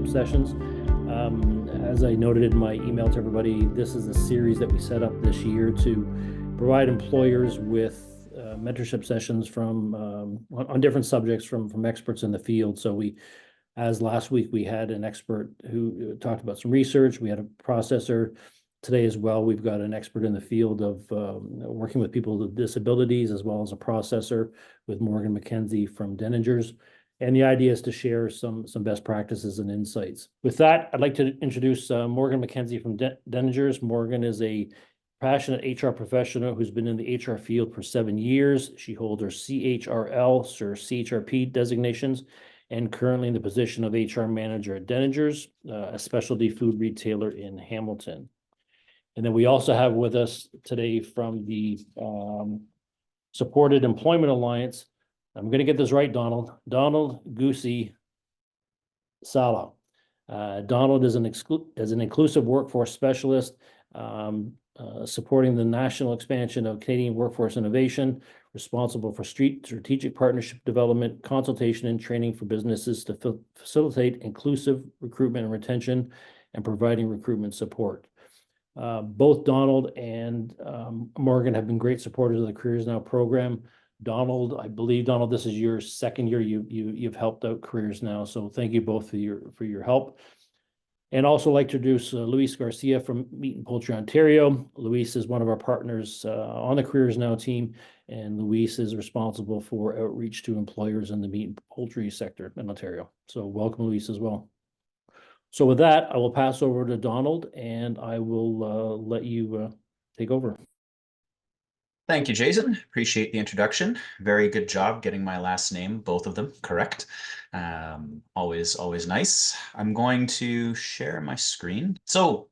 mentorship sessions. As I noted in my email to everybody, this is a series that we set up this year to provide employers with mentorship sessions from on different subjects from experts in the field. So as last week, we had an expert who talked about some research. We had a processor. Today as well, we've got an expert in the field of working with people with disabilities, as well as a processor with Morgan Mackenzie from Denninger. And the idea is to share some best practices and insights. With that, I'd like to introduce Morgan Mackenzie from Denninger. Morgan is a passionate HR professional who's been in the HR field for 7 years. She holds her CHRL, or CHRP designations, and currently in the position of HR manager at Denninger, a specialty food retailer in Hamilton. And then we also have with us today from the Supported Employment Alliance, I'm going to get this right, Donald Guse Salah. Donald is an inclusive workforce specialist, supporting the national expansion of Canadian workforce innovation, responsible for strategic partnership development, consultation, and training for businesses to facilitate inclusive recruitment and retention, and providing recruitment support. Both Donald and Morgan have been great supporters of the CareersNOW program. Donald, I believe, Donald, this is your second year you've helped out CareersNOW, so thank you both for your help. And also like to introduce Luis Garcia from Meat and Poultry Ontario. Luis is one of our partners on the CareersNOW team, and Luis is responsible for outreach to employers in the meat and poultry sector in Ontario. So welcome, Luis, as well. So with that, I will pass over to Donald, and I will let you take over. Thank you, Jason. Appreciate the introduction. Very good job getting my last name, both of them, correct. Always nice. I'm going to share my screen. So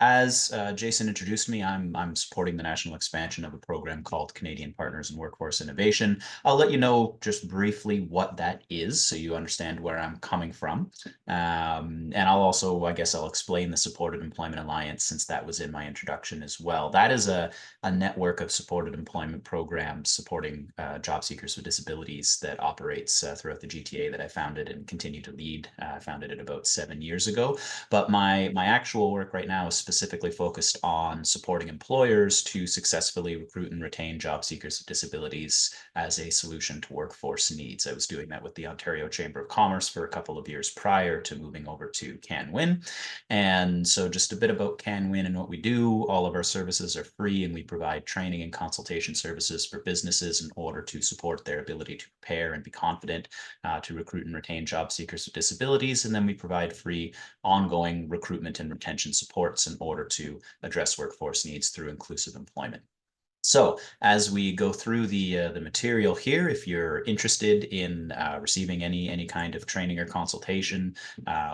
as Jason introduced me, I'm supporting the national expansion of a program called Canadian Partners in Workforce Innovation. I'll let you know just briefly what that is so you understand where I'm coming from. And I'll also, I guess I'll explain the Supported Employment Alliance, since that was in my introduction as well. That is a network of supported employment programs supporting job seekers with disabilities that operates throughout the GTA that I founded and continue to lead. I founded it about 7 years ago. But my actual work right now is specifically focused on supporting employers to successfully recruit and retain job seekers with disabilities as a solution to workforce needs. I was doing that with the Ontario Chamber of Commerce for a couple of years prior to moving over to CanWin. And so just a bit about CanWin and what we do. All of our services are free, and we provide training and consultation services for businesses in order to support their ability to prepare and be confident to recruit and retain job seekers with disabilities. And then we provide free ongoing recruitment and retention supports in order to address workforce needs through inclusive employment. So as we go through the material here, if you're interested in receiving any kind of training or consultation,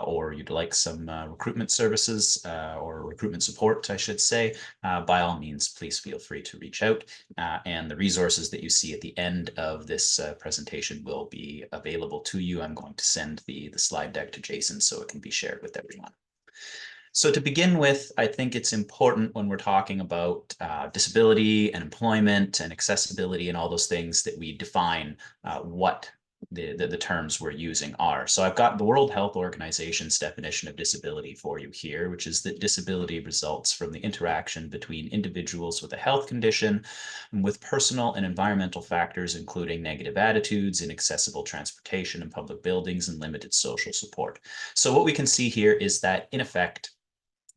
or you'd like some recruitment services or recruitment support, I should say, by all means, please feel free to reach out. And the resources that you see at the end of this presentation will be available to you. I'm going to send the slide deck to Jason so it can be shared with everyone. So to begin with, I think it's important when we're talking about disability and employment and accessibility and all those things that we define what the terms we're using are. So I've got the World Health Organization's definition of disability for you here, which is that disability results from the interaction between individuals with a health condition and with personal and environmental factors, including negative attitudes, inaccessible transportation in public buildings, and limited social support. So what we can see here is that, in effect,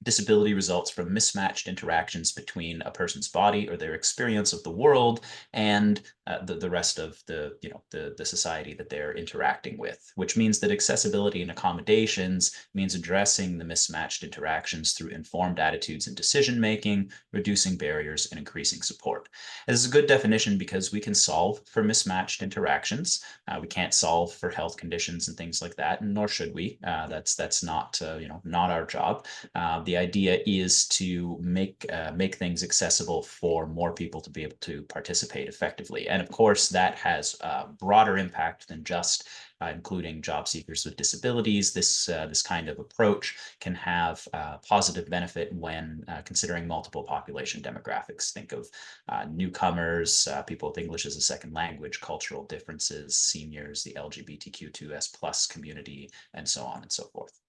disability results from mismatched interactions between a person's body or their experience of the world and the rest of the society that they're interacting with, which means that accessibility and accommodations means addressing the mismatched interactions through informed attitudes and decision making, reducing barriers, and increasing support. This is a good definition because we can solve for mismatched interactions. We can't solve for health conditions and things like that, and nor should we. That's not not our job. The idea is to make things accessible for more people to be able to participate effectively. And of course, that has a broader impact than just including job seekers with disabilities. This kind of approach can have positive benefit when considering multiple population demographics. Think of newcomers, people with English as a second language, cultural differences, seniors, the LGBTQ2S+ community, and so on and so forth.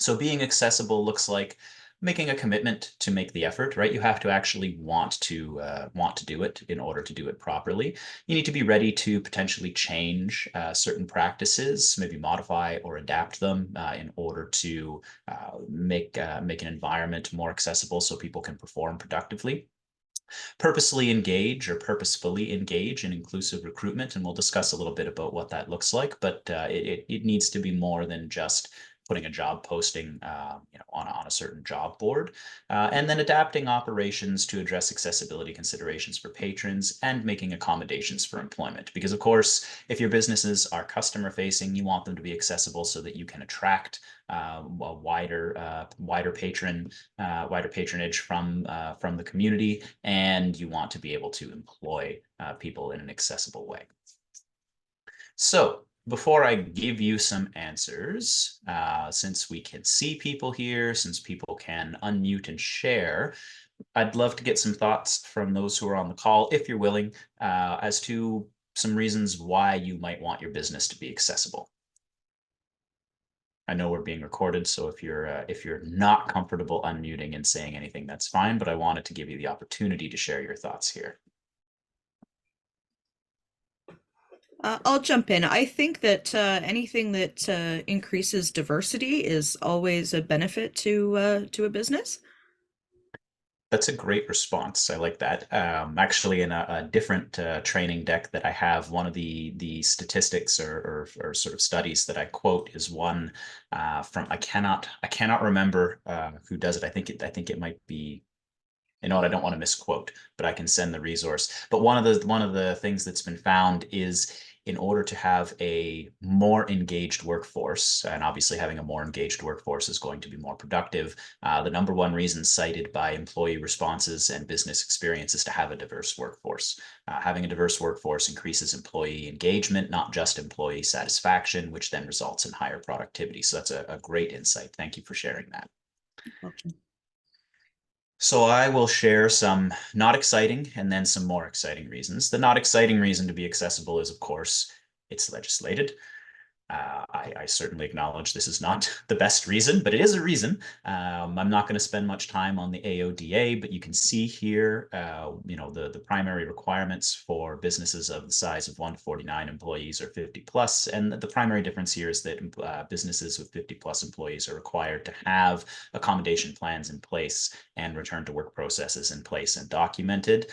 So being accessible looks like making a commitment to make the effort, right? You have to actually want to do it in order to do it properly. You need to be ready to potentially change certain practices, maybe modify or adapt them in order to make an environment more accessible so people can perform productively. Purposely engage or purposefully engage in inclusive recruitment, and we'll discuss a little bit about what that looks like. But it needs to be more than just putting a job posting, on a certain job board, and then adapting operations to address accessibility considerations for patrons and making accommodations for employment. Because of course, if your businesses are customer facing, you want them to be accessible so that you can attract a wider patronage from the community, and you want to be able to employ people in an accessible way. So before I give you some answers, since we can see people here, since people can unmute and share, I'd love to get some thoughts from those who are on the call, if you're willing, as to some reasons why you might want your business to be accessible. I know we're being recorded, so if you're not comfortable unmuting and saying anything, that's fine, but I wanted to give you the opportunity to share your thoughts here. I'll jump in. I think that anything that increases diversity is always a benefit to a business. That's a great response. I like that. Actually, in a different training deck that I have, one of the statistics or sort of studies that I quote is one from I cannot remember who does it. I think it might be. You know what? I don't want to misquote, but I can send the resource. But one of the things that's been found is, in order to have a more engaged workforce, and obviously having a more engaged workforce is going to be more productive, the number one reason cited by employee responses and business experience is to have a diverse workforce. Having a diverse workforce increases employee engagement, not just employee satisfaction, which then results in higher productivity. So that's a great insight. Thank you for sharing that. Okay. So I will share some not exciting and then some more exciting reasons. The not exciting reason to be accessible is, of course, it's legislated. I certainly acknowledge this is not the best reason, but it is a reason. I'm not going to spend much time on the AODA, but you can see here, the primary requirements for businesses of the size of 1 to 49 employees are 50 plus. And the primary difference here is that businesses with 50 plus employees are required to have accommodation plans in place and return to work processes in place and documented.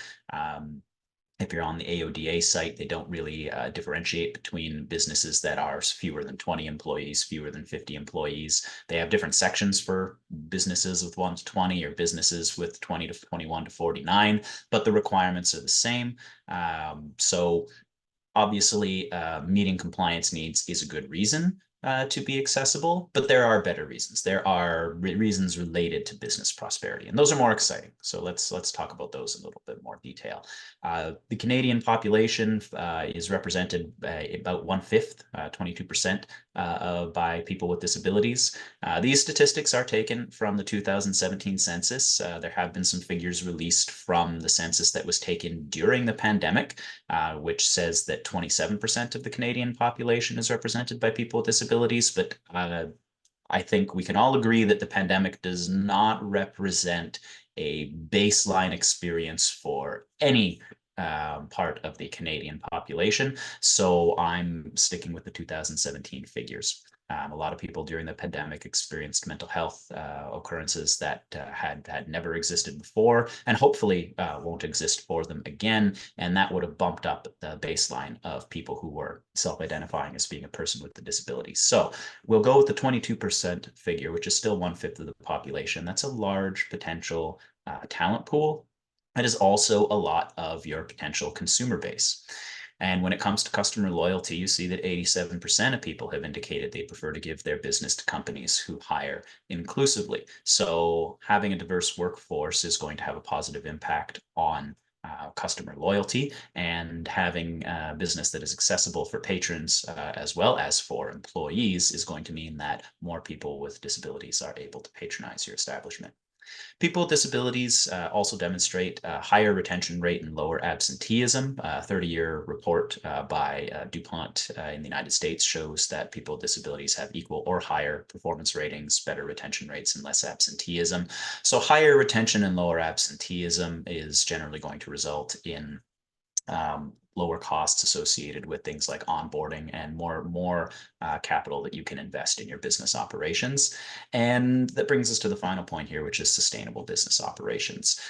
If you're on the AODA site, they don't really differentiate between businesses that are fewer than 20 employees, fewer than 50 employees. They have different sections for businesses with 1 to 20 or businesses with 20 to 21 to 49, but the requirements are the same. So obviously, meeting compliance needs is a good reason to be accessible, but there are better reasons. There are reasons related to business prosperity, and those are more exciting. So let's talk about those in a little bit more detail. The Canadian population is represented by about 1/5, 22%, by people with disabilities. These statistics are taken from the 2017 census. There have been some figures released from the census that was taken during the pandemic, which says that 27% of the Canadian population is represented by people with disabilities. But I think we can all agree that the pandemic does not represent a baseline experience for any part of the Canadian population. So I'm sticking with the 2017 figures. A lot of people during the pandemic experienced mental health occurrences that had never existed before, and hopefully won't exist for them again. And that would have bumped up the baseline of people who were self-identifying as being a person with a disability. So we'll go with the 22% figure, which is still 1/5 of the population. That's a large potential talent pool. It is also a lot of your potential consumer base. And when it comes to customer loyalty, you see that 87% of people have indicated they prefer to give their business to companies who hire inclusively. So having a diverse workforce is going to have a positive impact on customer loyalty, and having a business that is accessible for patrons as well as for employees is going to mean that more people with disabilities are able to patronize your establishment. People with disabilities also demonstrate a higher retention rate and lower absenteeism. A 30-year report by DuPont in the United States shows that people with disabilities have equal or higher performance ratings, better retention rates, and less absenteeism. So higher retention and lower absenteeism is generally going to result in lower costs associated with things like onboarding and more capital that you can invest in your business operations. And that brings us to the final point here, which is sustainable business operations.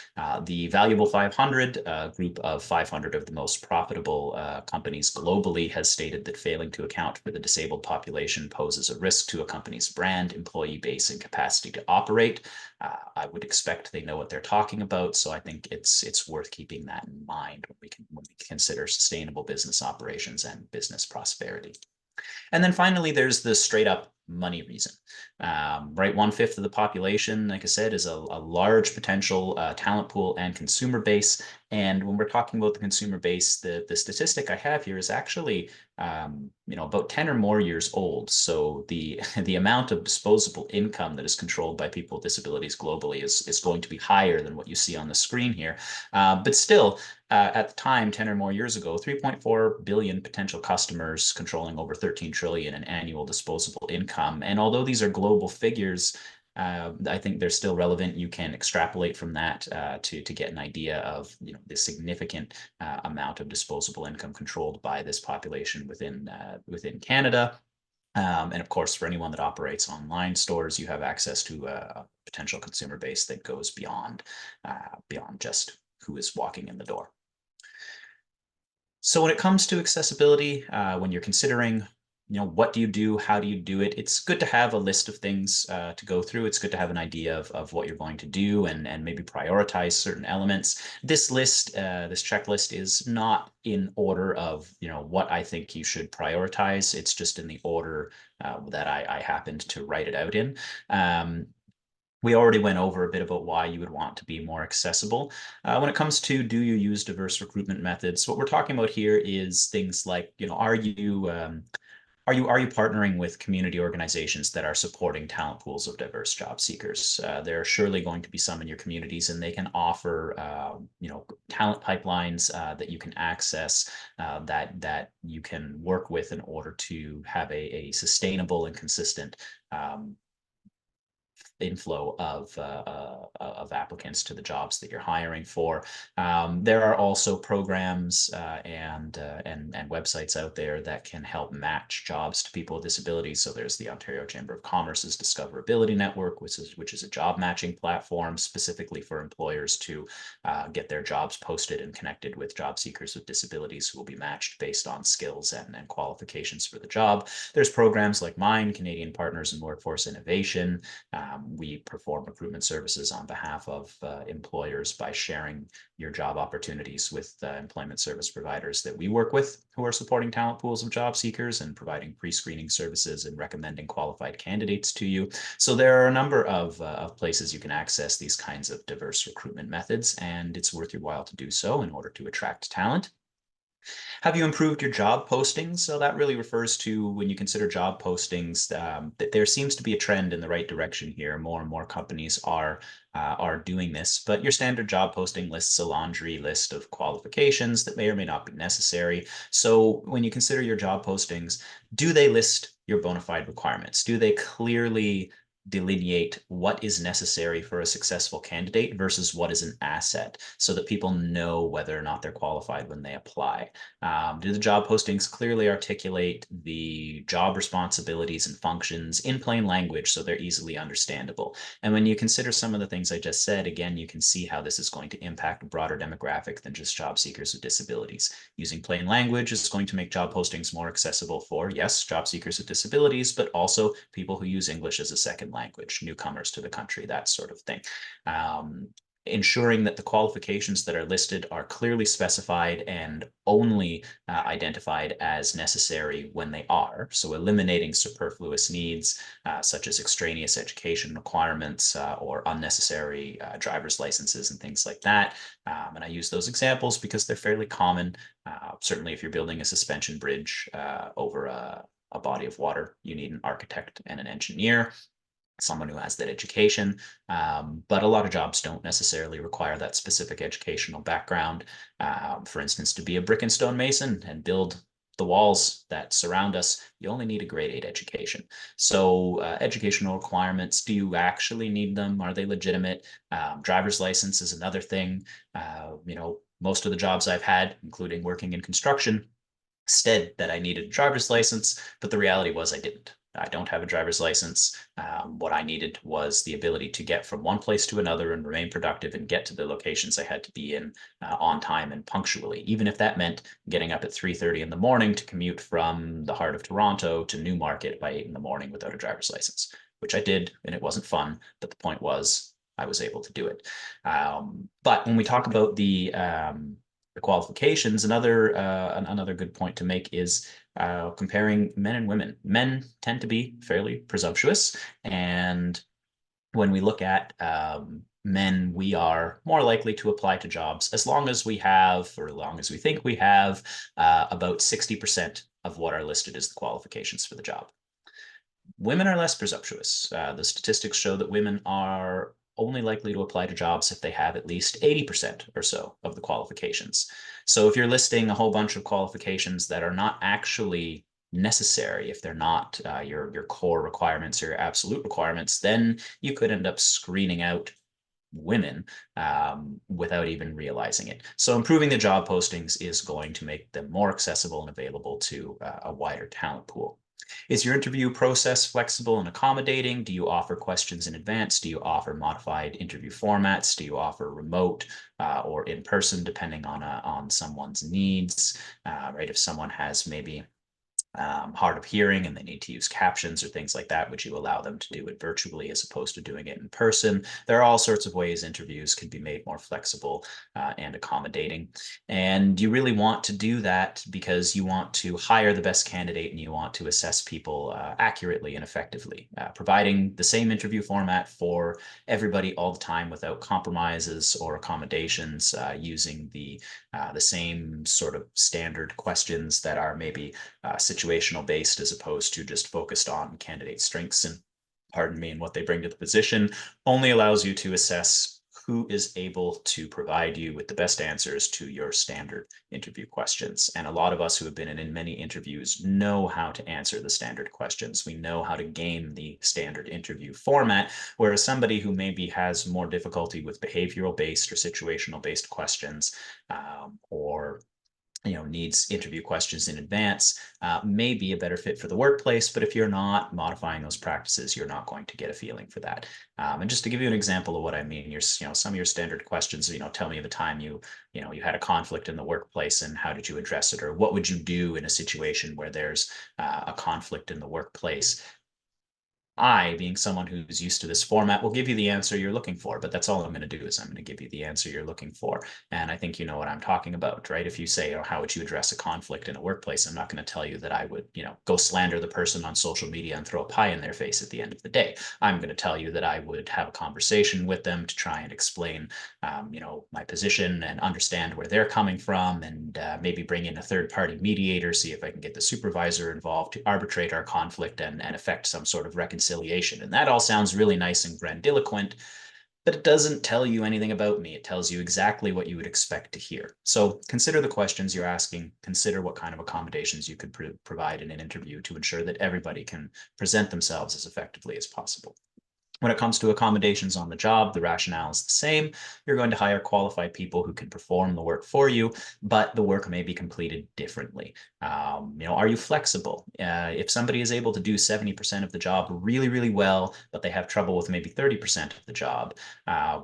The Valuable 500, group of 500 of the most profitable companies globally, has stated that failing to account for the disabled population poses a risk to a company's brand, employee base, and capacity to operate. I would expect they know what they're talking about, so I think it's worth keeping that in mind when we consider sustainable business operations and business prosperity. And then finally, there's the straight up money reason. Right, 1/5 of the population, like I said, is a large potential talent pool and consumer base. And when we're talking about the consumer base, the statistic I have here is actually about 10 or more years old. So the the amount of disposable income that is controlled by people with disabilities globally is going to be higher than what you see on the screen here. But still, at the time, 10 or more years ago, 3.4 billion potential customers controlling over 13 trillion in annual disposable income. And although these are global figures, I think they're still relevant. You can extrapolate from that to get an idea of the significant amount of disposable income controlled by this population within Canada. And of course, for anyone that operates online stores, you have access to a potential consumer base that goes beyond just who is walking in the door. So when it comes to accessibility, when you're considering, what do you do? How do you do it? It's good to have a list of things to go through. It's good to have an idea of what you're going to do and maybe prioritize certain elements. This list, this checklist is not in order of, what I think you should prioritize. It's just in the order that I happened to write it out in. We already went over a bit about why you would want to be more accessible. When it comes to do you use diverse recruitment methods, what we're talking about here is things like, are you partnering with community organizations that are supporting talent pools of diverse job seekers? There are surely going to be some in your communities, and they can offer, talent pipelines that you can access, that you can work with in order to have a sustainable and consistent inflow of applicants to the jobs that you're hiring for. There are also programs and websites out there that can help match jobs to people with disabilities. So there's the Ontario Chamber of Commerce's Discoverability Network, which is a job matching platform specifically for employers to get their jobs posted and connected with job seekers with disabilities who will be matched based on skills and qualifications for the job. There's programs like mine, Canadian Partners in Workforce Innovation. We perform recruitment services on behalf of employers by sharing your job opportunities with employment service providers that we work with who are supporting talent pools of job seekers and providing pre-screening services and recommending qualified candidates to you. So there are a number of places you can access these kinds of diverse recruitment methods, and it's worth your while to do so in order to attract talent. Have you improved your job postings? So that really refers to when you consider job postings, that there seems to be a trend in the right direction here. More and more companies are doing this, but your standard job posting lists a laundry list of qualifications that may or may not be necessary. So when you consider your job postings, do they list your bona fide requirements? Do they clearly delineate what is necessary for a successful candidate versus what is an asset so that people know whether or not they're qualified when they apply? Do the job postings clearly articulate the job responsibilities and functions in plain language so they're easily understandable? And when you consider some of the things I just said, again, you can see how this is going to impact a broader demographic than just job seekers with disabilities. Using plain language is going to make job postings more accessible for, yes, job seekers with disabilities, but also people who use English as a second language, newcomers to the country, that sort of thing. Ensuring that the qualifications that are listed are clearly specified and only identified as necessary when they are. So eliminating superfluous needs such as extraneous education requirements or unnecessary driver's licenses and things like that. And I use those examples because they're fairly common. Certainly if you're building a suspension bridge over a body of water, you need an architect and an engineer. someone who has that education. But a lot of jobs don't necessarily require that specific educational background. For instance, to be a brick and stone mason and build the walls that surround us, you only need a grade 8 education. So educational requirements, do you actually need them? Are they legitimate? Driver's license is another thing. Most of the jobs I've had, including working in construction, said that I needed a driver's license, but the reality was I didn't. I don't have a driver's license. What I needed was the ability to get from one place to another and remain productive and get to the locations I had to be in on time and punctually, even if that meant getting up at 3:30 in the morning to commute from the heart of Toronto to Newmarket by 8 in the morning without a driver's license, which I did, and it wasn't fun, but the point was I was able to do it. But when we talk about the qualifications, another good point to make is comparing men and women. Men tend to be fairly presumptuous, and when we look at men, we are more likely to apply to jobs as long as we have, or as long as we think we have, about 60% of what are listed as the qualifications for the job. Women are less presumptuous. The statistics show that women are only likely to apply to jobs if they have at least 80% or so of the qualifications. So if you're listing a whole bunch of qualifications that are not actually necessary, if they're not your core requirements or your absolute requirements, then you could end up screening out women without even realizing it. So improving the job postings is going to make them more accessible and available to a wider talent pool. Is your interview process flexible and accommodating? Do you offer questions in advance? Do you offer modified interview formats? Do you offer remote or in person, depending on someone's needs? Right? If someone has maybe hard of hearing and they need to use captions or things like that, would you allow them to do it virtually as opposed to doing it in person? There are all sorts of ways interviews can be made more flexible and accommodating. And you really want to do that because you want to hire the best candidate and you want to assess people accurately and effectively. Providing the same interview format for everybody all the time without compromises or accommodations, using the same sort of standard questions that are maybe situational based as opposed to just focused on candidate strengths and, pardon me, and what they bring to the position, only allows you to assess who is able to provide you with the best answers to your standard interview questions. And a lot of us who have been in many interviews know how to answer the standard questions. We know how to game the standard interview format, whereas somebody who maybe has more difficulty with behavioral based or situational based questions, or needs interview questions in advance, may be a better fit for the workplace. But if you're not modifying those practices, you're not going to get a feeling for that. And just to give you an example of what I mean, some of your standard questions, tell me of a time you had a conflict in the workplace and how did you address it? Or what would you do in a situation where there's a conflict in the workplace? I, being someone who's used to this format, will give you the answer you're looking for, but that's all I'm going to do is I'm going to give you the answer you're looking for. And I think you know what I'm talking about, right? If you say, how would you address a conflict in a workplace? I'm not going to tell you that I would, go slander the person on social media and throw a pie in their face at the end of the day. I'm going to tell you that I would have a conversation with them to try and explain, my position and understand where they're coming from, and maybe bring in a third-party mediator, see if I can get the supervisor involved to arbitrate our conflict and effect some sort of reconciliation. And that all sounds really nice and grandiloquent, but it doesn't tell you anything about me. It tells you exactly what you would expect to hear. So consider the questions you're asking. Consider what kind of accommodations you could provide in an interview to ensure that everybody can present themselves as effectively as possible. When it comes to accommodations on the job, the rationale is the same. You're going to hire qualified people who can perform the work for you, but the work may be completed differently. Are you flexible? If somebody is able to do 70% of the job really, really well, but they have trouble with maybe 30% of the job,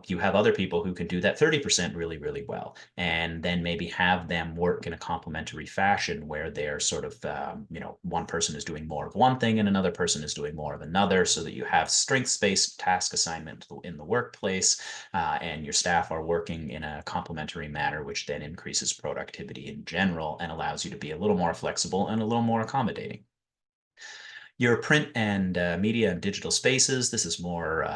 you have other people who can do that 30% really, really well, and then maybe have them work in a complementary fashion where they're sort of, one person is doing more of one thing and another person is doing more of another, so that you have strengths-based task assignment in the workplace, and your staff are working in a complementary manner, which then increases productivity in general and allows you to be a little more flexible and a little more accommodating. Your print and media and digital spaces, this is more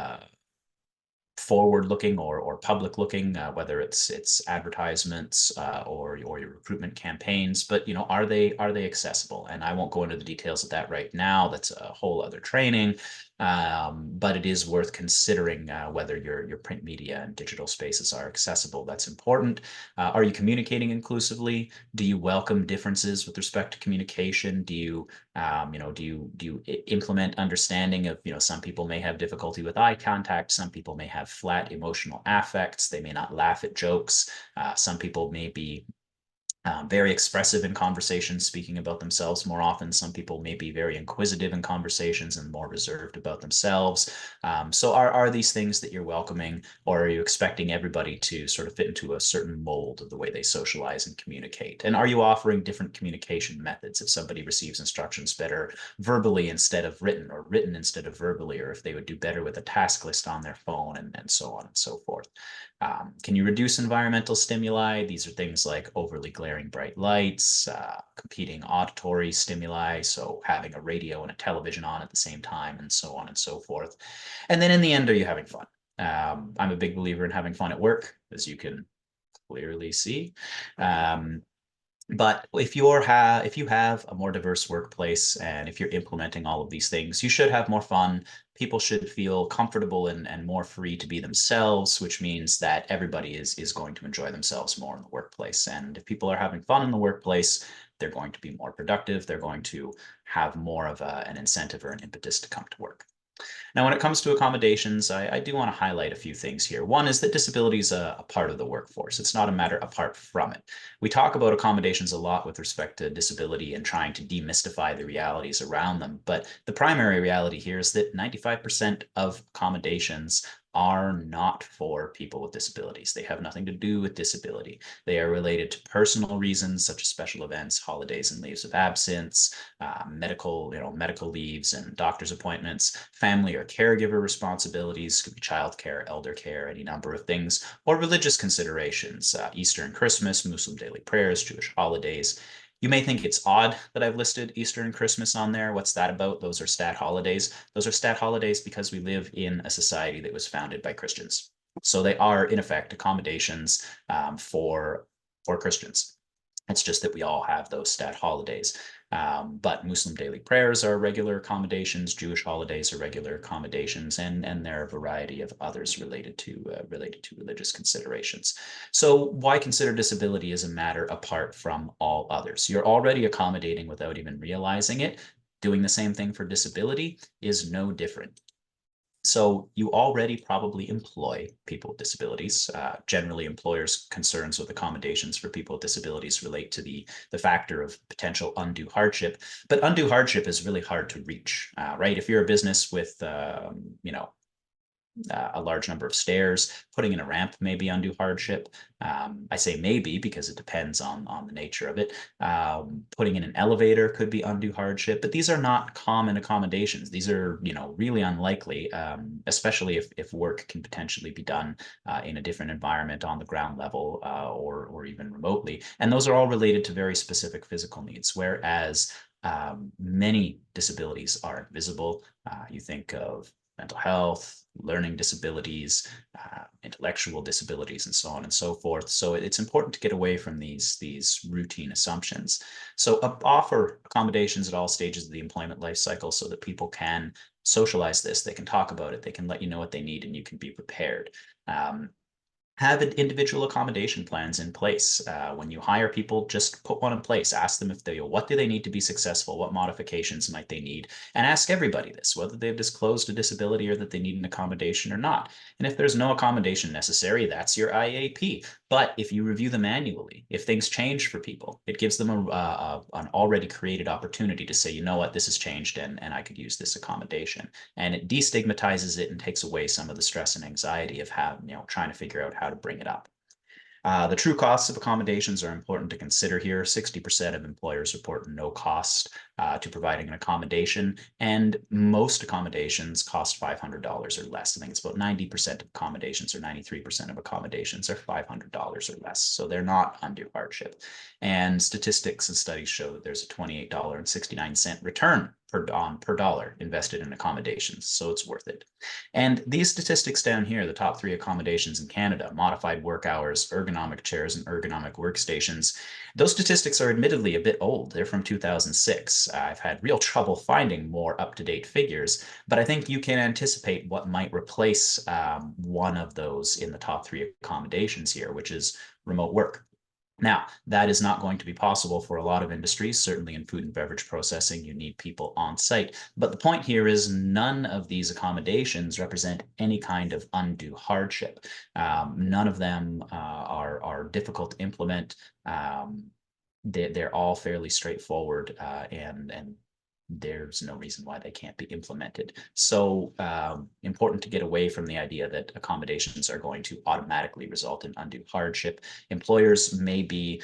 forward-looking or public-looking, whether it's advertisements or your recruitment campaigns. But are they accessible? And I won't go into the details of that right now. That's a whole other training. But it is worth considering whether your print media and digital spaces are accessible. That's important. Are you communicating inclusively? Do you welcome differences with respect to communication? Do you implement understanding of, some people may have difficulty with eye contact. Some people may have flat emotional affects. They may not laugh at jokes. Some people may be very expressive in conversations, speaking about themselves more often. Some people may be very inquisitive in conversations and more reserved about themselves. So are these things that you're welcoming, or are you expecting everybody to sort of fit into a certain mold of the way they socialize and communicate? And are you offering different communication methods? If somebody receives instructions better verbally instead of written, or written instead of verbally, or if they would do better with a task list on their phone, and so on and so forth. Can you reduce environmental stimuli? These are things like overly glaring bright lights, competing auditory stimuli, so having a radio and a television on at the same time, and so on and so forth. And then in the end, are you having fun? I'm a big believer in having fun at work, as you can clearly see. But if you have a more diverse workplace, and if you're implementing all of these things, you should have more fun. People should feel comfortable and more free to be themselves, which means that everybody is going to enjoy themselves more in the workplace. And if people are having fun in the workplace, they're going to be more productive. They're going to have more of an incentive or an impetus to come to work. Now, when it comes to accommodations, I do want to highlight a few things here. One is that disability is a part of the workforce. It's not a matter apart from it. We talk about accommodations a lot with respect to disability and trying to demystify the realities around them. But the primary reality here is that 95% of accommodations are not for people with disabilities. They have nothing to do with disability. They are related to personal reasons, such as special events, holidays and leaves of absence, medical leaves and doctor's appointments, family or caregiver responsibilities, could be childcare, elder care, any number of things, or religious considerations, Easter and Christmas, Muslim daily prayers, Jewish holidays. You may think it's odd that I've listed Easter and Christmas on there. What's that about? Those are stat holidays. Those are stat holidays because we live in a society that was founded by Christians. So they are, in effect, accommodations for Christians. It's just that we all have those stat holidays. But Muslim daily prayers are regular accommodations, Jewish holidays are regular accommodations, and there are a variety of others related to religious considerations. So why consider disability as a matter apart from all others? You're already accommodating without even realizing it. Doing the same thing for disability is no different. So you already probably employ people with disabilities. Generally, employers' concerns with accommodations for people with disabilities relate to the factor of potential undue hardship. But undue hardship is really hard to reach, right? If you're a business with, a large number of stairs, putting in a ramp may be undue hardship. I say maybe because it depends on the nature of it. Putting in an elevator could be undue hardship, but these are not common accommodations. These are, really unlikely, especially if work can potentially be done in a different environment on the ground level or even remotely. And those are all related to very specific physical needs, whereas many disabilities are invisible. You think of mental health, learning disabilities, intellectual disabilities, and so on and so forth. So it's important to get away from these routine assumptions. So offer accommodations at all stages of the employment life cycle so that people can socialize this, they can talk about it, they can let you know what they need, and you can be prepared. Have individual accommodation plans in place. When you hire people, just put one in place. Ask them what do they need to be successful? What modifications might they need? And ask everybody this, whether they've disclosed a disability or that they need an accommodation or not. And if there's no accommodation necessary, that's your IAP. But if you review them annually, if things change for people, it gives them an already created opportunity to say, you know what, this has changed and I could use this accommodation. And it destigmatizes it and takes away some of the stress and anxiety of trying to figure out how to bring it up. The true costs of accommodations are important to consider here. 60% of employers report no cost to providing an accommodation, and most accommodations cost $500 or less. I think it's about 90% of accommodations or 93% of accommodations are $500 or less. So they're not undue hardship. And statistics and studies show that there's a $28.69 return per dollar invested in accommodations, so it's worth it. And these statistics down here, the top 3 accommodations in Canada, modified work hours, ergonomic chairs, and ergonomic workstations, those statistics are admittedly a bit old. They're from 2006. I've had real trouble finding more up-to-date figures, but I think you can anticipate what might replace one of those in the top 3 accommodations here, which is remote work. Now, that is not going to be possible for a lot of industries. Certainly in food and beverage processing, you need people on site. But the point here is none of these accommodations represent any kind of undue hardship. None of them are difficult to implement. They're all fairly straightforward, and there's no reason why they can't be implemented. So important to get away from the idea that accommodations are going to automatically result in undue hardship. Employers may be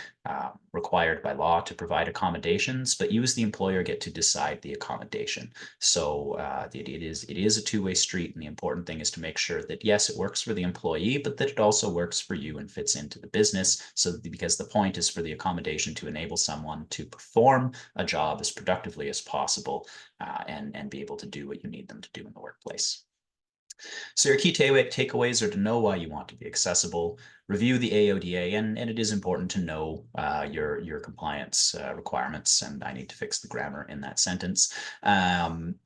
required by law to provide accommodations, but you as the employer get to decide the accommodation. So it is a two-way street, and the important thing is to make sure that yes, it works for the employee, but that it also works for you and fits into the business. So because the point is for the accommodation to enable someone to perform a job as productively as possible, and be able to do what you need them to do in the workplace. So your key takeaways are to know why you want to be accessible, review the AODA, and it is important to know your compliance requirements, and I need to fix the grammar in that sentence.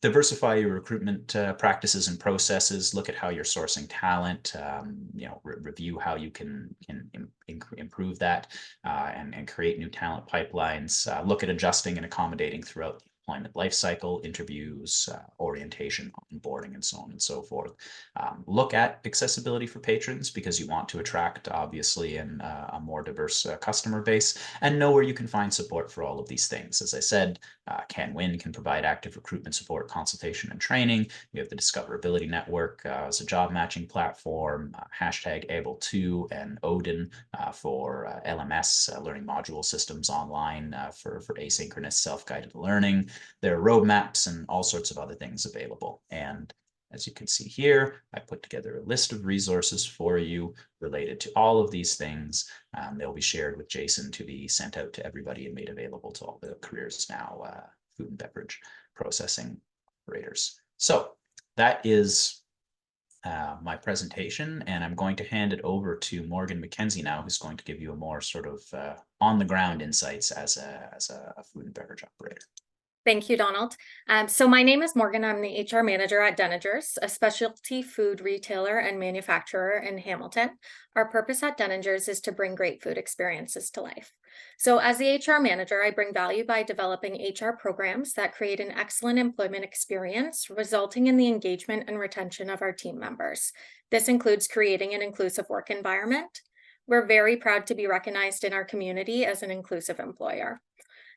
Diversify your recruitment practices and processes, look at how you're sourcing talent, review how you can improve that and create new talent pipelines, look at adjusting and accommodating throughout the employment life cycle, interviews, orientation, onboarding, and so on and so forth. Look at accessibility for patrons because you want to attract, obviously, a more diverse customer base, and know where you can find support for all of these things. As I said, CanWin can provide active recruitment support, consultation, and training. We have the Discoverability Network as a job matching platform, hashtag Able2, and Odin for LMS, learning module systems online for asynchronous self-guided learning. There are roadmaps and all sorts of other things available. And as you can see here, I put together a list of resources for you related to all of these things. They'll be shared with Jason to be sent out to everybody and made available to all the CareersNOW food and beverage processing operators. So that is my presentation, and I'm going to hand it over to Morgan Mackenzie now, who's going to give you a more sort of on-the-ground insights as a food and beverage operator. Thank you, Donald. So my name is Morgan. I'm the HR manager at Denninger's, a specialty food retailer and manufacturer in Hamilton. Our purpose at Denninger's is to bring great food experiences to life. So as the HR manager, I bring value by developing HR programs that create an excellent employment experience, resulting in the engagement and retention of our team members. This includes creating an inclusive work environment. We're very proud to be recognized in our community as an inclusive employer.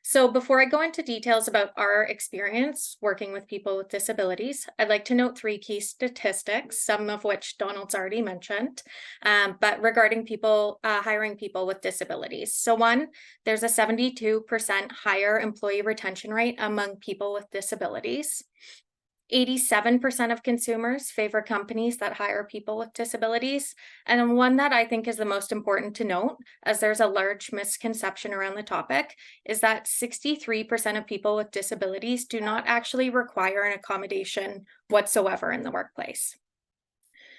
So before I go into details about our experience working with people with disabilities, I'd like to note 3 key statistics, some of which Donald's already mentioned, but regarding people hiring people with disabilities. So 1, there's a 72% higher employee retention rate among people with disabilities. 87% of consumers favor companies that hire people with disabilities. And one that I think is the most important to note, as there's a large misconception around the topic, is that 63% of people with disabilities do not actually require an accommodation whatsoever in the workplace.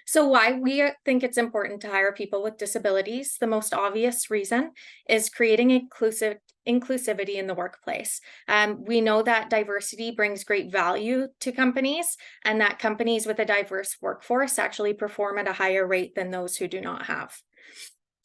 So why we think it's important to hire people with disabilities, the most obvious reason is creating inclusivity in the workplace. We know that diversity brings great value to companies, and that companies with a diverse workforce actually perform at a higher rate than those who do not have.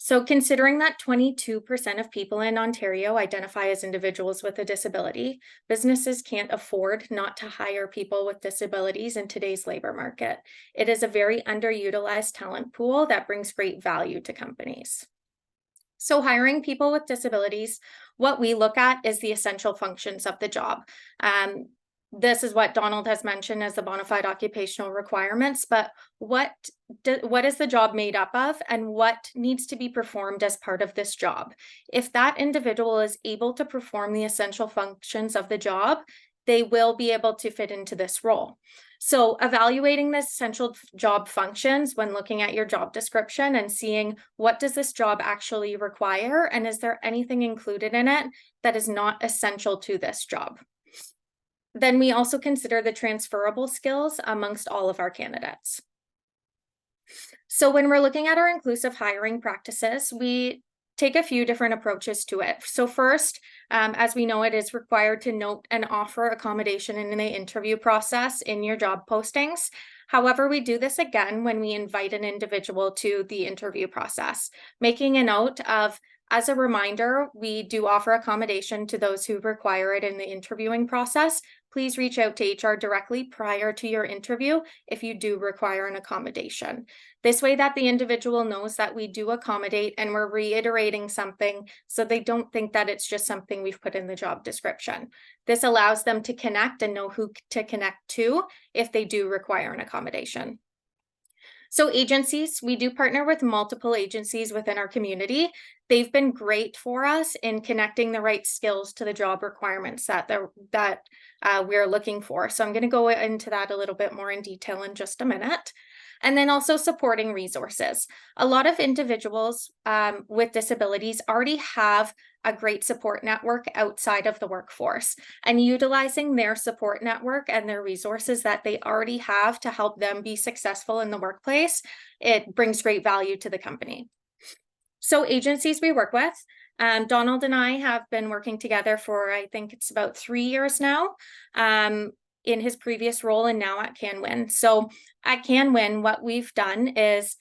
So considering that 22% of people in Ontario identify as individuals with a disability, businesses can't afford not to hire people with disabilities in today's labor market. It is a very underutilized talent pool that brings great value to companies. So hiring people with disabilities, what we look at is the essential functions of the job. This is what Donald has mentioned as the bona fide occupational requirements, but what is the job made up of and what needs to be performed as part of this job? If that individual is able to perform the essential functions of the job, they will be able to fit into this role. So evaluating the essential job functions when looking at your job description and seeing what does this job actually require, and is there anything included in it that is not essential to this job? Then we also consider the transferable skills amongst all of our candidates. So when we're looking at our inclusive hiring practices, we take a few different approaches to it. So first, as we know, it is required to note and offer accommodation in the interview process in your job postings. However, we do this again when we invite an individual to the interview process, making a note of, as a reminder, we do offer accommodation to those who require it in the interviewing process. Please reach out to HR directly prior to your interview if you do require an accommodation. This way that the individual knows that we do accommodate and we're reiterating something so they don't think that it's just something we've put in the job description. This allows them to connect and know who to connect to if they do require an accommodation. So agencies, we do partner with multiple agencies within our community. They've been great for us in connecting the right skills to the job requirements that we're looking for. So I'm going to go into that a little bit more in detail in just a minute. And then also supporting resources. A lot of individuals with disabilities already have a great support network outside of the workforce, and utilizing their support network and their resources that they already have to help them be successful in the workplace, it brings great value to the company. So agencies we work with, Donald and I have been working together for, I think it's about 3 years now. In his previous role and now at CanWin. So at CanWin, what we've done is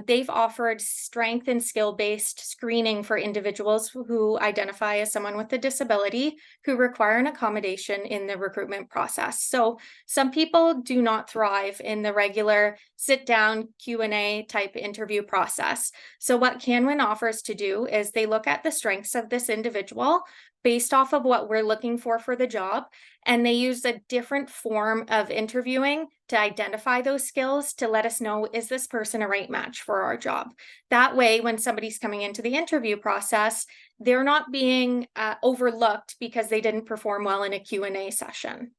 they've offered strength and skill-based screening for individuals who identify as someone with a disability who require an accommodation in the recruitment process. So some people do not thrive in the regular sit-down Q&A type interview process. So what CanWin offers to do is they look at the strengths of this individual based off of what we're looking for the job, and they use a different form of interviewing to identify those skills to let us know, is this person a right match for our job? That way, when somebody's coming into the interview process, they're not being overlooked because they didn't perform well in a Q&A session.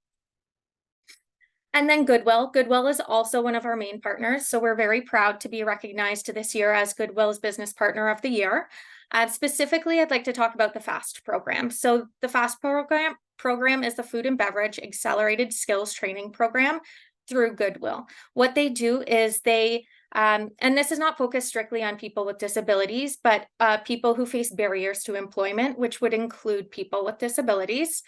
And then Goodwill. Goodwill is also one of our main partners, so we're very proud to be recognized this year as Goodwill's Business Partner of the Year. Specifically, I'd like to talk about the FAST program. So the FAST program is the Food and Beverage Accelerated Skills Training Program through Goodwill. What they do is they, and this is not focused strictly on people with disabilities, but people who face barriers to employment, which would include people with disabilities.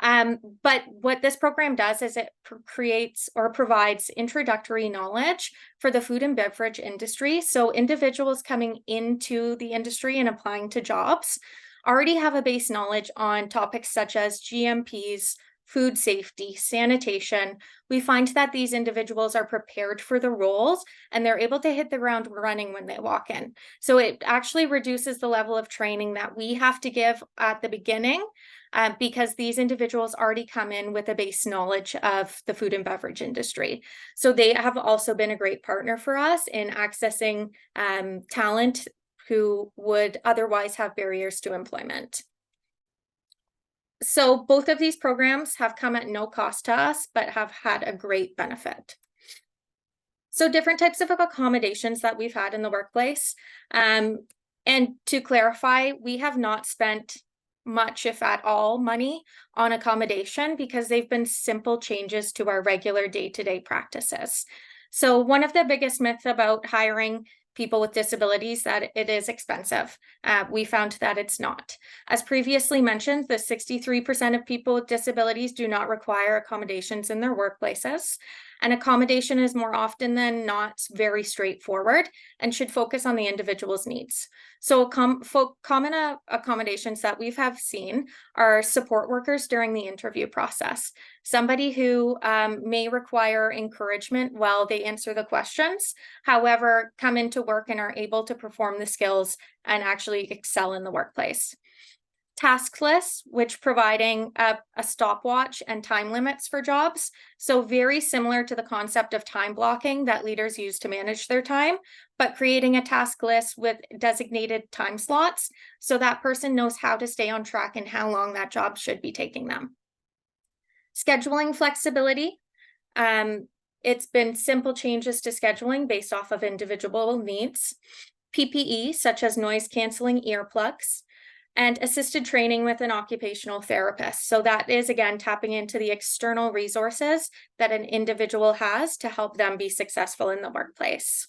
But what this program does is it creates or provides introductory knowledge for the food and beverage industry. So individuals coming into the industry and applying to jobs already have a base knowledge on topics such as GMPs, food safety, sanitation. We find that these individuals are prepared for the roles and they're able to hit the ground running when they walk in. So it actually reduces the level of training that we have to give at the beginning because these individuals already come in with a base knowledge of the food and beverage industry. So they have also been a great partner for us in accessing talent who would otherwise have barriers to employment. So both of these programs have come at no cost to us, but have had a great benefit. So different types of accommodations that we've had in the workplace. And to clarify, we have not spent much, if at all, money on accommodation because they've been simple changes to our regular day-to-day practices. So one of the biggest myths about hiring people with disabilities that it is expensive. We found that it's not. As previously mentioned, the 63% of people with disabilities do not require accommodations in their workplaces. And accommodation is more often than not very straightforward and should focus on the individual's needs. So common accommodations that we have seen are support workers during the interview process. Somebody who may require encouragement while they answer the questions, however, come into work and are able to perform the skills and actually excel in the workplace. Task lists, which providing a stopwatch and time limits for jobs. So very similar to the concept of time blocking that leaders use to manage their time, but creating a task list with designated time slots so that person knows how to stay on track and how long that job should be taking them. Scheduling flexibility. It's been simple changes to scheduling based off of individual needs. PPE, such as noise canceling earplugs. and assisted training with an occupational therapist. So that is, again, tapping into the external resources that an individual has to help them be successful in the workplace.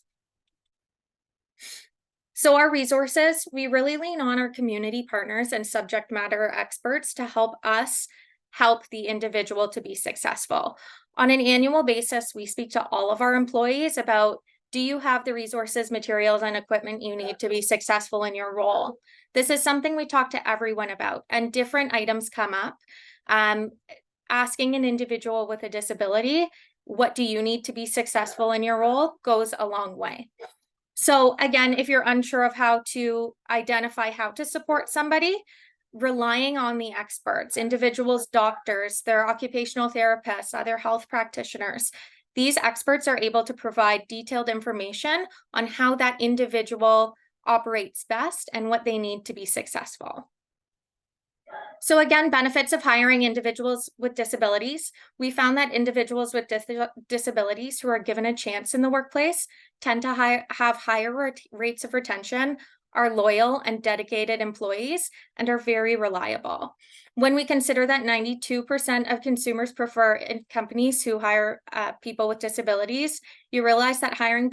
So our resources, we really lean on our community partners and subject matter experts to help us help the individual to be successful. On an annual basis, we speak to all of our employees about, do you have the resources, materials, and equipment you need to be successful in your role? This is something we talk to everyone about, and different items come up. Asking an individual with a disability, what do you need to be successful in your role, goes a long way. So again, if you're unsure of how to identify how to support somebody, relying on the experts, individuals, doctors, their occupational therapists, other health practitioners. These experts are able to provide detailed information on how that individual operates best and what they need to be successful. So again, benefits of hiring individuals with disabilities. We found that individuals with disabilities who are given a chance in the workplace tend to have higher rates of retention, are loyal and dedicated employees, and are very reliable. When we consider that 92% of consumers prefer companies who hire people with disabilities, you realize that hiring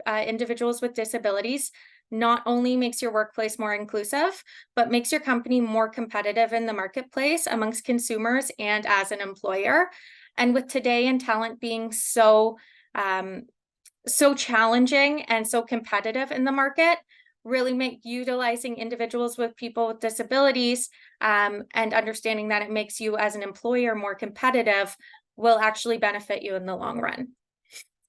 individuals with disabilities not only makes your workplace more inclusive, but makes your company more competitive in the marketplace amongst consumers and as an employer. And with today and talent being so challenging and so competitive in the market, really make utilizing individuals with people with disabilities and understanding that it makes you as an employer more competitive will actually benefit you in the long run.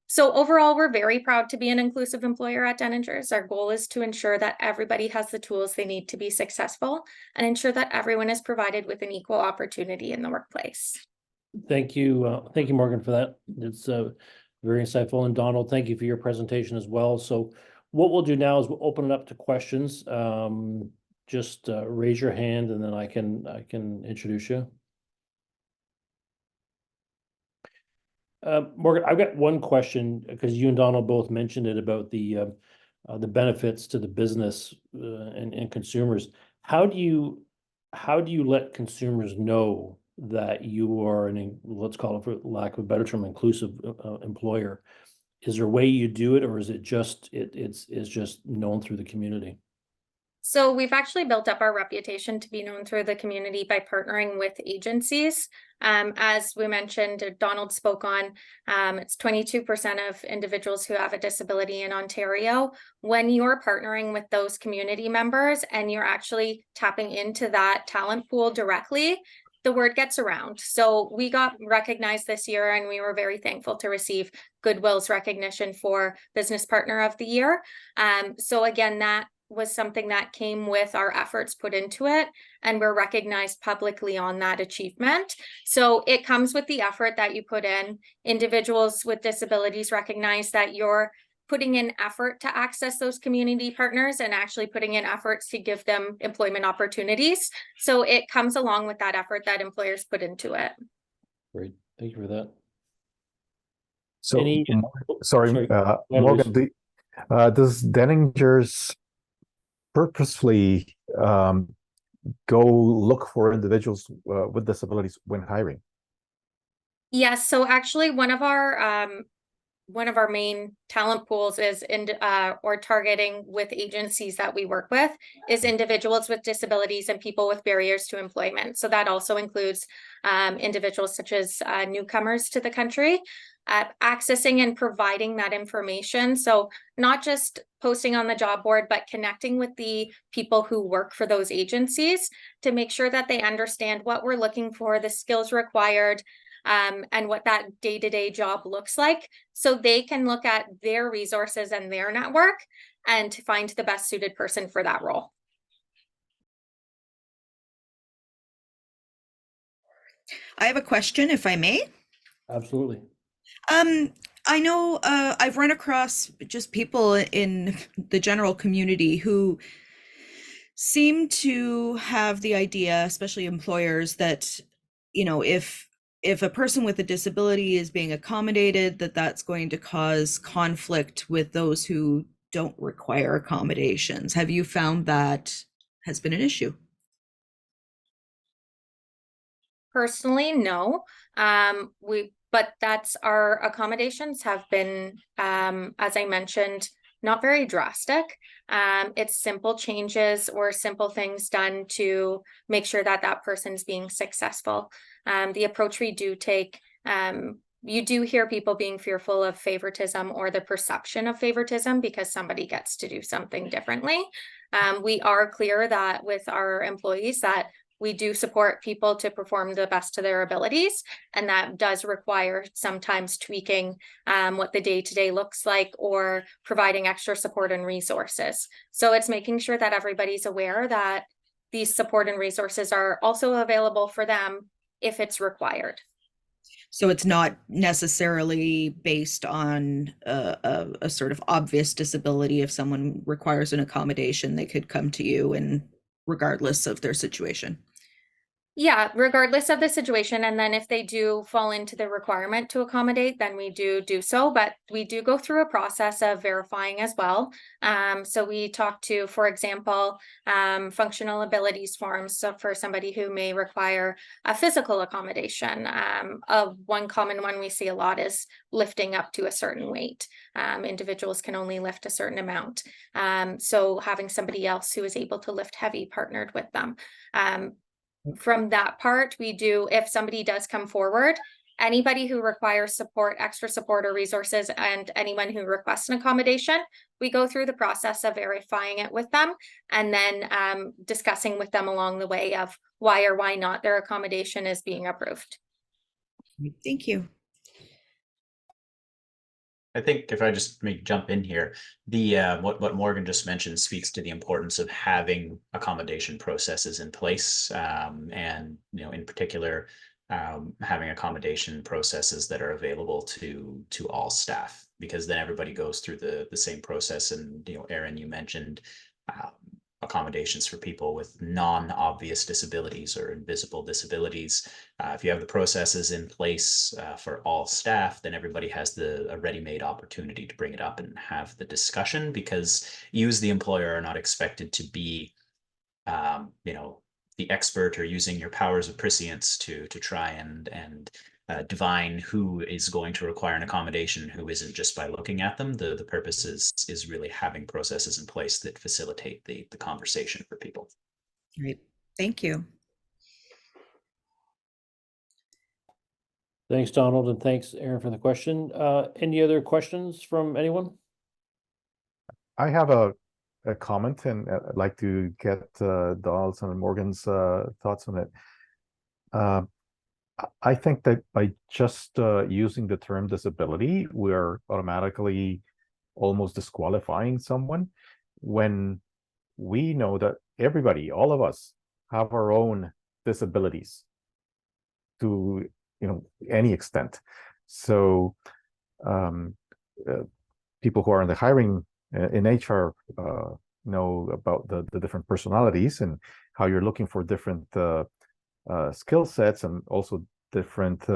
So overall, we're very proud to be an inclusive employer at Denninger's. Our goal is to ensure that everybody has the tools they need to be successful and ensure that everyone is provided with an equal opportunity in the workplace. Thank you, Morgan, for that. It's very insightful. And Donald, thank you for your presentation as well. So what we'll do now is we'll open it up to questions. Just raise your hand and then I can introduce you. Morgan, I've got one question because you and Donald both mentioned it about the benefits to the business and consumers. How do you let consumers know that you are let's call it, for lack of a better term, inclusive employer? Is there a way you do it, or is it just it's just known through the community? So we've actually built up our reputation to be known through the community by partnering with agencies. As we mentioned, Donald spoke on, it's 22% of individuals who have a disability in Ontario. When you're partnering with those community members and you're actually tapping into that talent pool directly, the word gets around. So we got recognized this year and we were very thankful to receive Goodwill's recognition for Business Partner of the Year. So again, that was something that came with our efforts put into it, and we're recognized publicly on that achievement. So it comes with the effort that you put in. Individuals with disabilities recognize that you're putting in effort to access those community partners and actually putting in efforts to give them employment opportunities. So it comes along with that effort that employers put into it. Great, thank you for that. So, sorry, Morgan, does Denninger's purposefully go look for individuals with disabilities when hiring? Yes, so actually one of our main talent pools is or targeting with agencies that we work with is individuals with disabilities and people with barriers to employment. So that also includes individuals such as newcomers to the country. Accessing and providing that information. So not just posting on the job board, but connecting with the people who work for those agencies to make sure that they understand what we're looking for, the skills required, and what that day-to-day job looks like. So they can look at their resources and their network and to find the best suited person for that role. I have a question, if I may. Absolutely. I know I've run across just people in the general community who seem to have the idea, especially employers, that, you know, if a person with a disability is being accommodated, that's going to cause conflict with those who don't require accommodations. Have you found that has been an issue? Personally, no. But that's our accommodations have been, as I mentioned, not very drastic. It's simple changes or simple things done to make sure that that person's being successful. The approach we do take, you do hear people being fearful of favoritism or the perception of favoritism because somebody gets to do something differently. We are clear that with our employees that we do support people to perform the best of their abilities, and that does require sometimes tweaking what the day-to-day looks like or providing extra support and resources. So it's making sure that everybody's aware that these support and resources are also available for them if it's required. So it's not necessarily based on a sort of obvious disability. If someone requires an accommodation, they could come to you, and regardless of their situation. Yeah, regardless of the situation. And then if they do fall into the requirement to accommodate, then we do so. But we do go through a process of verifying as well. So we talk to, for example, functional abilities forms. So for somebody who may require a physical accommodation, one common one we see a lot is lifting up to a certain weight. Individuals can only lift a certain amount. So having somebody else who is able to lift heavy partnered with them. From that part, we do, if somebody does come forward, anybody who requires support, extra support or resources, and anyone who requests an accommodation, we go through the process of verifying it with them and then discussing with them along the way of why or why not their accommodation is being approved. Thank you. I think if I just may jump in here, the what Morgan just mentioned speaks to the importance of having accommodation processes in place, and in particular, having accommodation processes that are available to all staff, because then everybody goes through the same process. And Erin, you mentioned accommodations for people with non-obvious disabilities or invisible disabilities. If you have the processes in place for all staff, then everybody has a ready-made opportunity to bring it up and have the discussion, because you as the employer are not expected to be the expert or using your powers of prescience to try and divine who is going to require an accommodation, who isn't, just by looking at them. The purpose is really having processes in place that facilitate the conversation for people. Great. Thank you. Thanks, Donald, and thanks, Erin, for the question. Any other questions from anyone? I have a comment, and I'd like to get Donald's and Morgan's thoughts on it. I think that by just using the term disability, we're automatically almost disqualifying someone, when we know that everybody, all of us, have our own disabilities to any extent. So people who are in the hiring in HR know about the different personalities and how you're looking for different skill sets, and also different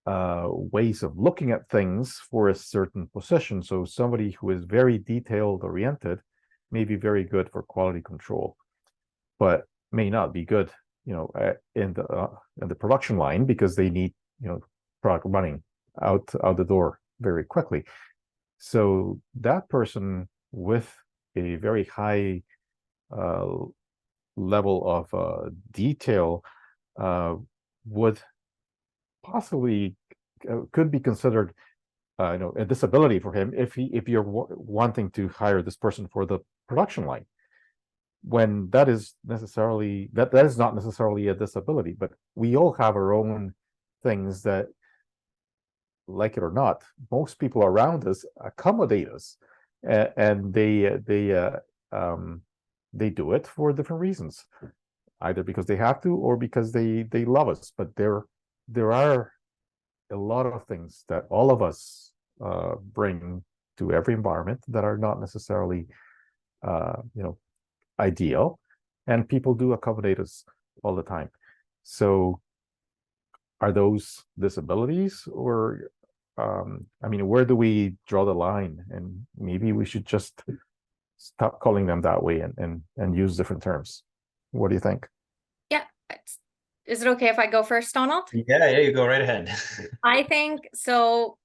ways of looking at things for a certain position. So somebody who is very detailed oriented may be very good for quality control, but may not be good in the production line, because they need product running out the door very quickly. So that person with a very high level of detail would possibly could be considered a disability for him if you're wanting to hire this person for the production line, when that is not necessarily a disability. But we all have our own things that, like it or not, most people around us accommodate us, and they do it for different reasons, either because they have to or because they love us. But there are a lot of things that all of us bring to every environment that are not necessarily ideal, and people do accommodate us all the time. So are those disabilities, or where do we draw the line? And maybe we should just stop calling them that way and use different terms. What do you think? Yeah, is it okay if I go first, Donald? Yeah, you go right ahead. I think so.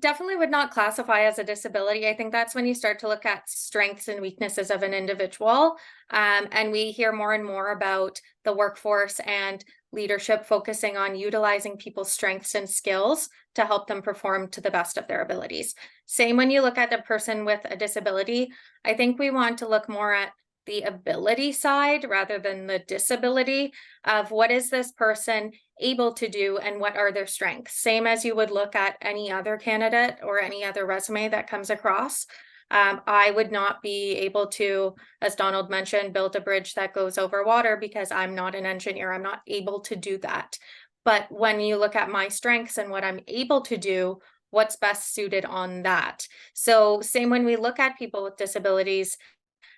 Definitely would not classify as a disability. I think that's when you start to look at strengths and weaknesses of an individual. And we hear more and more about the workforce and leadership focusing on utilizing people's strengths and skills to help them perform to the best of their abilities. Same when you look at the person with a disability, I think we want to look more at the ability side rather than the disability of what is this person able to do and what are their strengths. Same as you would look at any other candidate or any other resume that comes across. I would not be able to, as Donald mentioned, build a bridge that goes over water because I'm not an engineer. I'm not able to do that. But when you look at my strengths and what I'm able to do, what's best suited on that. So same when we look at people with disabilities,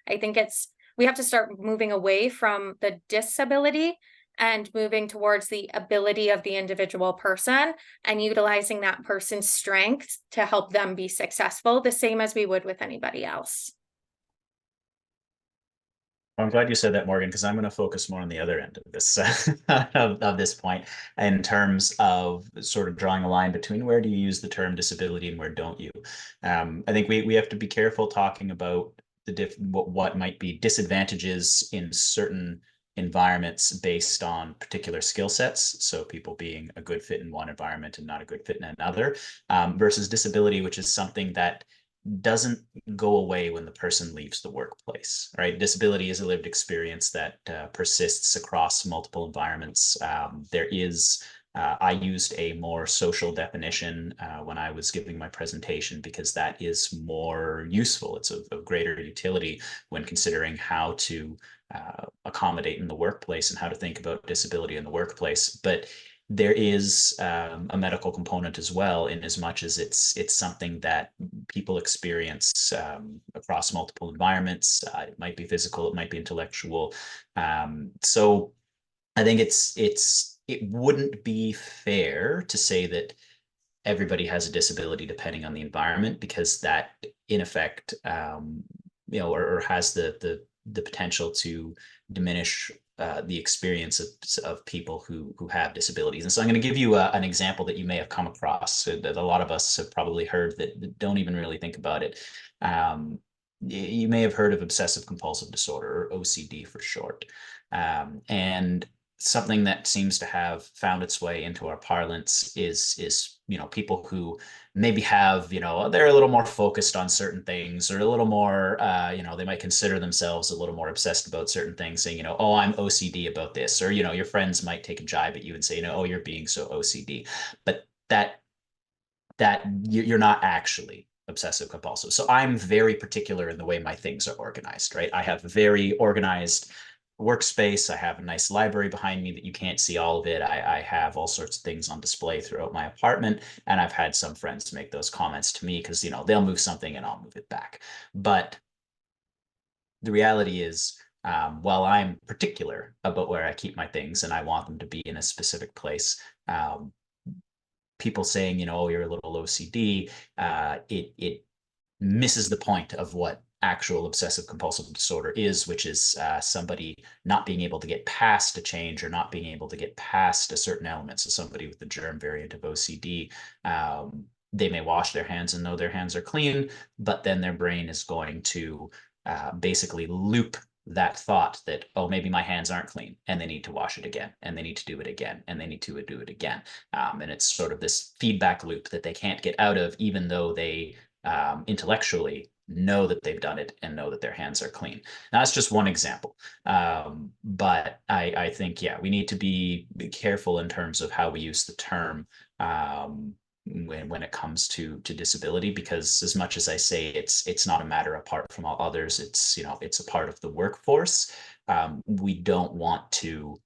I think we have to start moving away from the disability and moving towards the ability of the individual person and utilizing that person's strengths to help them be successful, the same as we would with anybody else. I'm glad you said that, Morgan, because I'm going to focus more on the other end of this of this point in terms of sort of drawing a line between where do you use the term disability and where don't you. I think we have to be careful talking about what might be disadvantages in certain environments based on particular skill sets. So people being a good fit in one environment and not a good fit in another, versus disability, which is something that doesn't go away when the person leaves the workplace, right? Disability is a lived experience that persists across multiple environments. I used a more social definition when I was giving my presentation because that is more useful. It's of greater utility when considering how to accommodate in the workplace and how to think about disability in the workplace. But there is a medical component as well, in as much as it's something that people experience across multiple environments. It might be physical, it might be intellectual. So I think it wouldn't be fair to say that everybody has a disability depending on the environment, because that in effect, or has the potential to diminish the experience of people who have disabilities. And so I'm going to give you an example that you may have come across, that a lot of us have probably heard that don't even really think about it. You may have heard of obsessive compulsive disorder, or OCD for short. And something that seems to have found its way into our parlance is people who maybe have, they're a little more focused on certain things, or a little more, they might consider themselves a little more obsessed about certain things, saying, oh, I'm OCD about this, or, your friends might take a jibe at you and say, oh, you're being so OCD, but that you're not actually obsessive compulsive. So I'm very particular in the way my things are organized, right? I have very organized workspace. I have a nice library behind me that you can't see all of it. I have all sorts of things on display throughout my apartment. And I've had some friends make those comments to me because, they'll move something and I'll move it back. But the reality is, while I'm particular about where I keep my things and I want them to be in a specific place, people saying, oh, you're a little OCD, it misses the point of what actual obsessive compulsive disorder is, which is somebody not being able to get past a change or not being able to get past a certain element. So somebody with the germ variant of OCD, they may wash their hands and know their hands are clean, but then their brain is going to basically loop that thought that, oh, maybe my hands aren't clean, and they need to wash it again, and they need to do it again, and they need to do it again. And it's sort of this feedback loop that they can't get out of, even though they intellectually know that they've done it and know that their hands are clean. Now, that's just one example. But I think, we need to be careful in terms of how we use the term when it comes to disability, because as much as I say it's not a matter apart from all others, it's a part of the workforce. We don't want to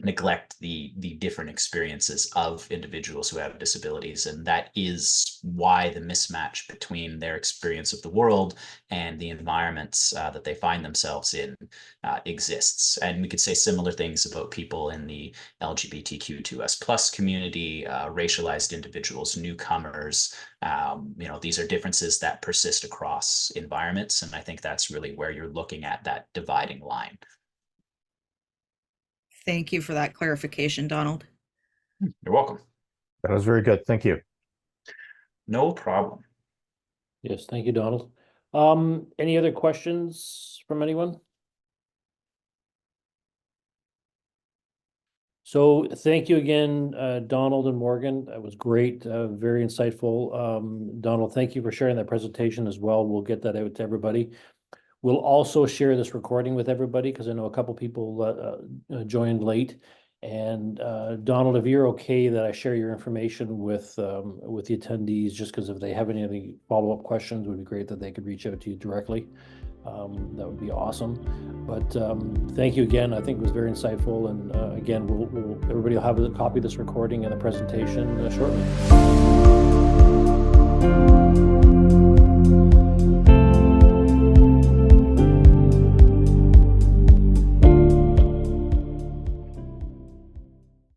neglect the different experiences of individuals who have disabilities, and that is why the mismatch between their experience of the world and the environments that they find themselves in exists. And we could say similar things about people in the LGBTQ2S+ community, racialized individuals, newcomers. These are differences that persist across environments, and I think that's really where you're looking at that dividing line. Thank you for that clarification, Donald. You're welcome. That was very good. Thank you. No problem. Yes, thank you, Donald. Any other questions from anyone? So thank you again, Donald and Morgan. That was great, very insightful. Donald, thank you for sharing that presentation as well. We'll get that out to everybody. We'll also share this recording with everybody because I know a couple people joined late. And Donald, if you're okay that I share your information with the attendees, just because if they have any follow-up questions, it would be great that they could reach out to you directly. That would be awesome. But thank you again. I think it was very insightful. And again, everybody will have a copy of this recording and the presentation shortly.